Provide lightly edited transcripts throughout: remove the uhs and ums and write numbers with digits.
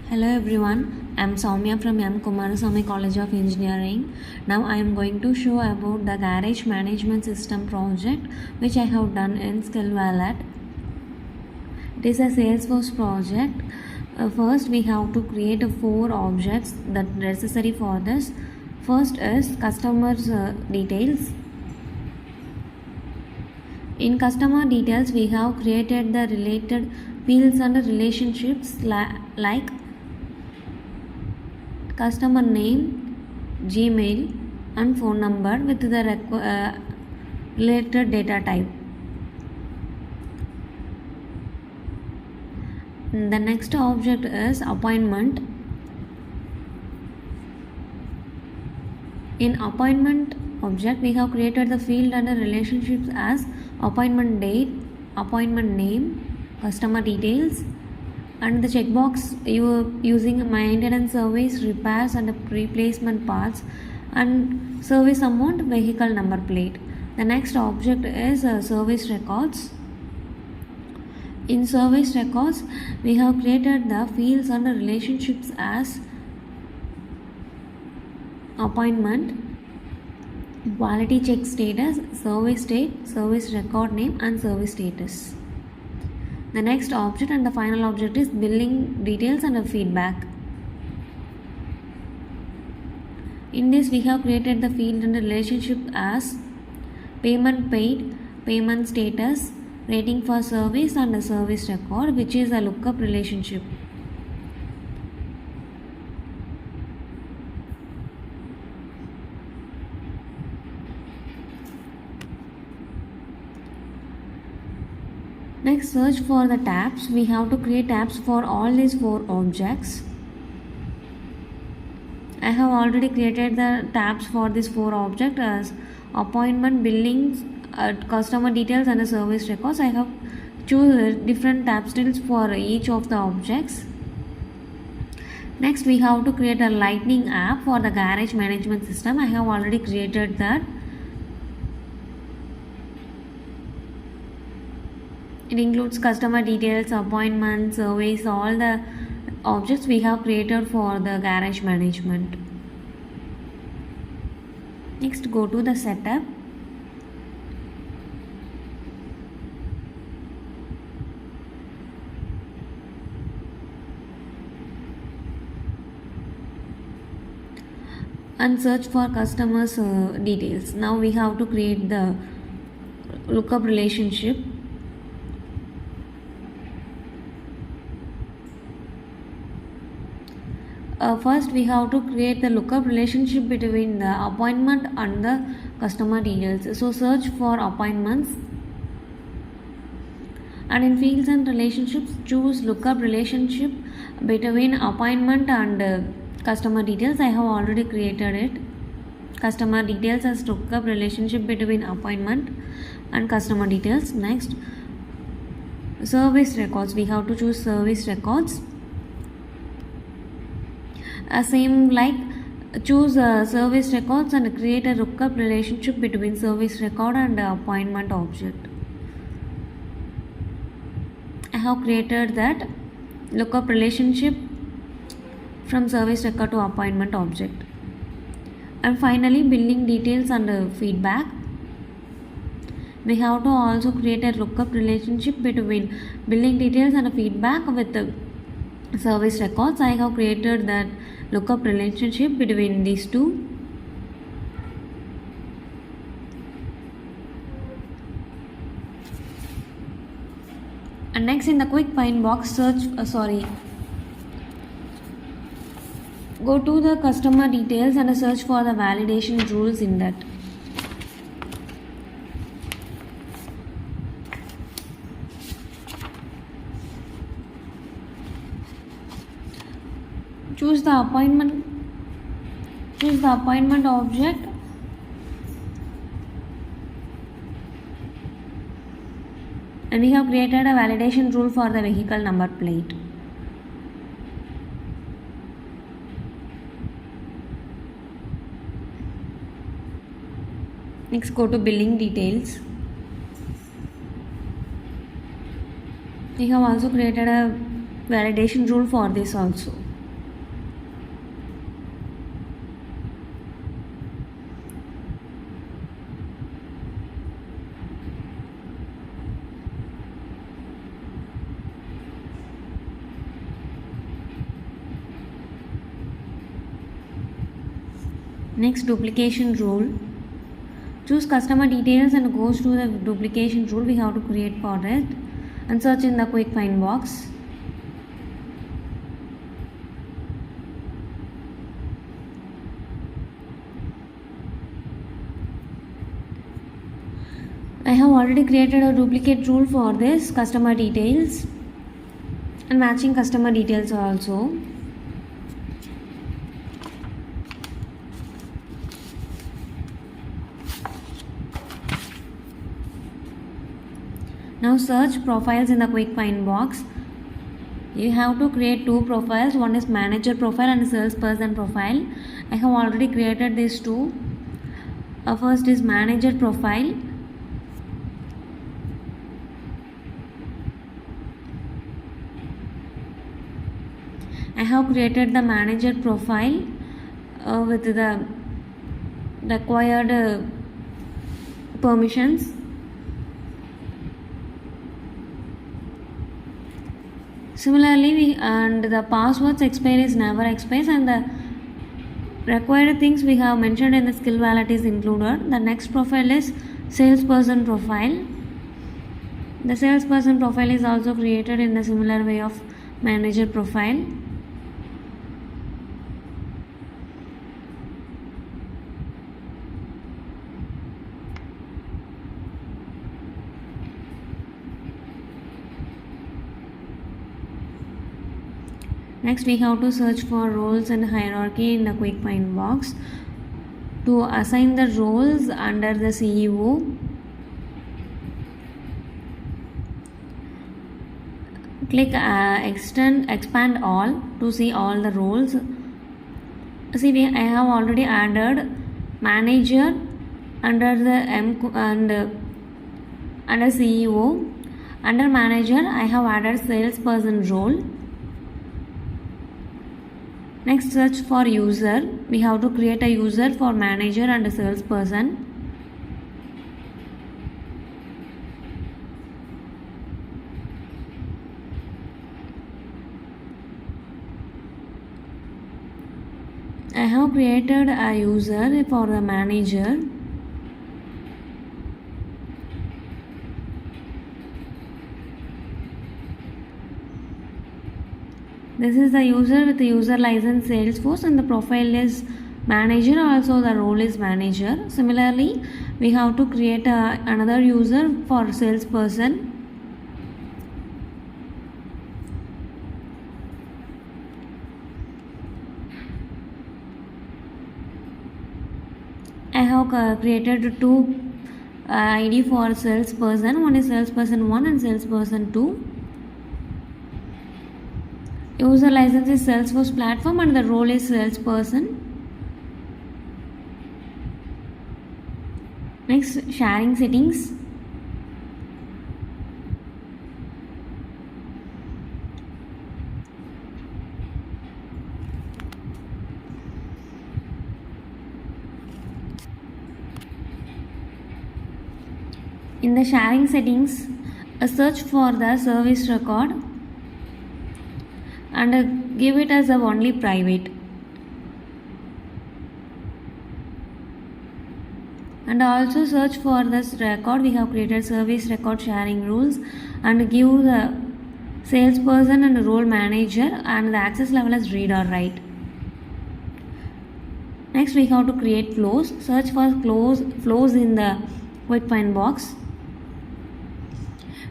Hello everyone, I am Soumya from M. Kumarasamy College of Engineering. Now I am going to show about the garage management system project which I have done in Skill Wallet. It is a Salesforce project. First we have to create 4 objects that are necessary for this. First is customers details. In customer details we have created the related fields and relationships like customer name, Gmail and phone number with the related data type. The next object is appointment. In appointment object we have created the field and the relationships as appointment date, appointment name, customer details, and the checkbox using maintenance service, repairs and replacement parts, and service amount, vehicle number plate. The next object is service records. In service records we have created the fields and the relationships as appointment, quality check status, service date, service record name and service status. The next object and the final object is billing details and feedback. In this we have created the field and the relationship as payment paid, payment status, rating for service and a service record, which is a lookup relationship. Next, search for the tabs. We have to create tabs for all these 4 objects. I have already created the tabs for these 4 objects as appointment, billings, customer details and the service records. I have choose different tab styles for each of the objects. Next, we have to create a lightning app for the garage management system. I have already created that. It includes customer details, appointment, service, all the objects we have created for the garage management. Next, go to the setup. And search for customers details. Now we have to create the lookup relationship. First we have to create the lookup relationship between the appointment and the customer details. So search for appointments and in fields and relationships choose lookup relationship between appointment and customer details. I have already created it. Customer details as lookup relationship between appointment and customer details. Next, service records. We have to choose service records. Same like choose service records and create a lookup relationship between service record and appointment object. I have created that lookup relationship from service record to appointment object. And finally, billing details and feedback. We have to also create a lookup relationship between billing details and feedback with the service records. I have created that lookup relationship between these two. And next, in the quick find box, go to the customer details and search for the validation rules in that. Choose the appointment object and we have created a validation rule for the vehicle number plate. Next, go to billing details. We have also created a validation rule for this also. Next, duplication rule. Choose customer details and goes to the duplication rule we have to create for it and search in the quick find box. I have already created a duplicate rule for this customer details and matching customer details also. Now search profiles in the quick find box. You have to create two profiles. One is manager profile and salesperson profile. I have already created these two. First is manager profile. I have created the manager profile with the required permissions. Similarly, the passwords expires never expires, and the required things we have mentioned in the skill wallet is included. The next profile is salesperson profile. The salesperson profile is also created in the similar way of manager profile. Next, we have to search for roles and hierarchy in the quick find box. To assign the roles under the CEO, click expand all to see all the roles. See, I have already added manager under the M and under CEO. Under manager, I have added salesperson role. Next, search for user. We have to create a user for manager and a salesperson. I have created a user for the manager. This is the user with the user license Salesforce, and the profile is manager, also the role is manager. Similarly, we have to create another user for salesperson. I have created two ID for salesperson. One is salesperson 1 and salesperson 2. User license is Salesforce platform and the role is salesperson. Next, sharing settings. In the sharing settings, search for the service record and give it as a only private, and also search for this record. We have created service record sharing rules and give the salesperson and role manager and the access level as read or write. Next, we have to create flows. Search for flows in the quick find box.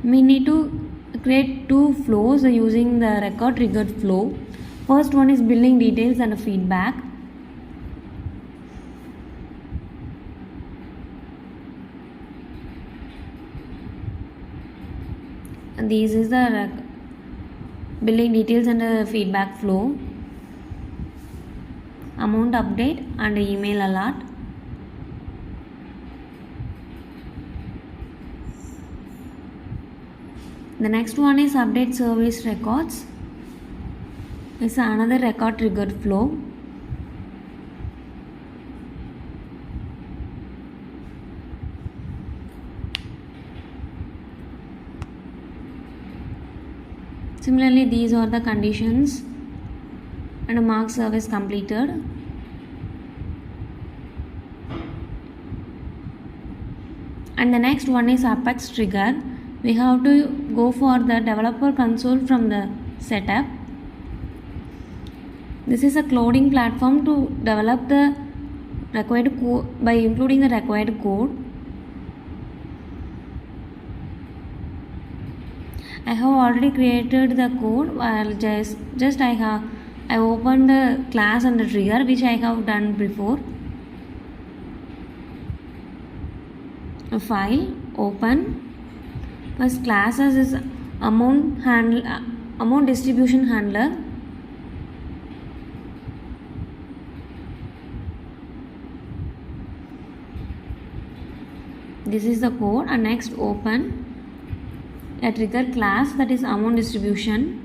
We need to create two flows using the record triggered flow. First one is billing details and feedback. And this is the billing details and feedback flow. Amount update and email alert. The next one is update service records. It's another record triggered flow. Similarly, these are the conditions and mark service completed. And the next one is Apex trigger. We have to go for the developer console from the setup. This is a coding platform to develop the required code by including the required code. I have already created the code. I'll just I opened the class and the trigger, which I have done before. A file, open. First classes is amount distribution handler. This is the code, and next open a trigger class, that is amount distribution.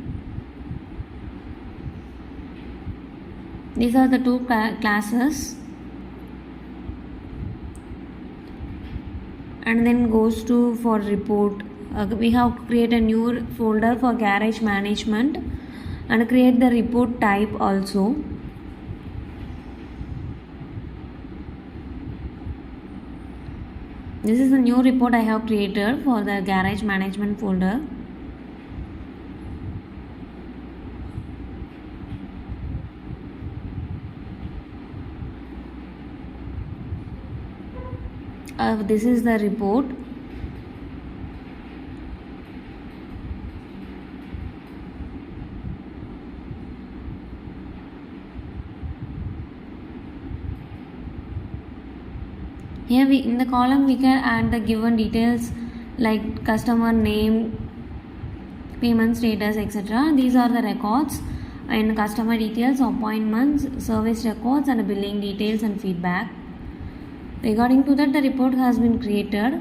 These are the two classes, and then goes to for report. We have to create a new folder for garage management and create the report type also. This is the new report I have created for the garage management folder. This is the report. Here in the column we can add the given details like customer name, payment status, etc. These are the records and customer details, appointments, service records, and billing details and feedback. Regarding to that, the report has been created.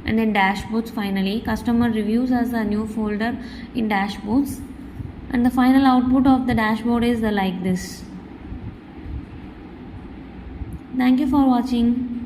And then dashboards, finally customer reviews as a new folder in dashboards, and the final output of the dashboard is like this. Thank you for watching.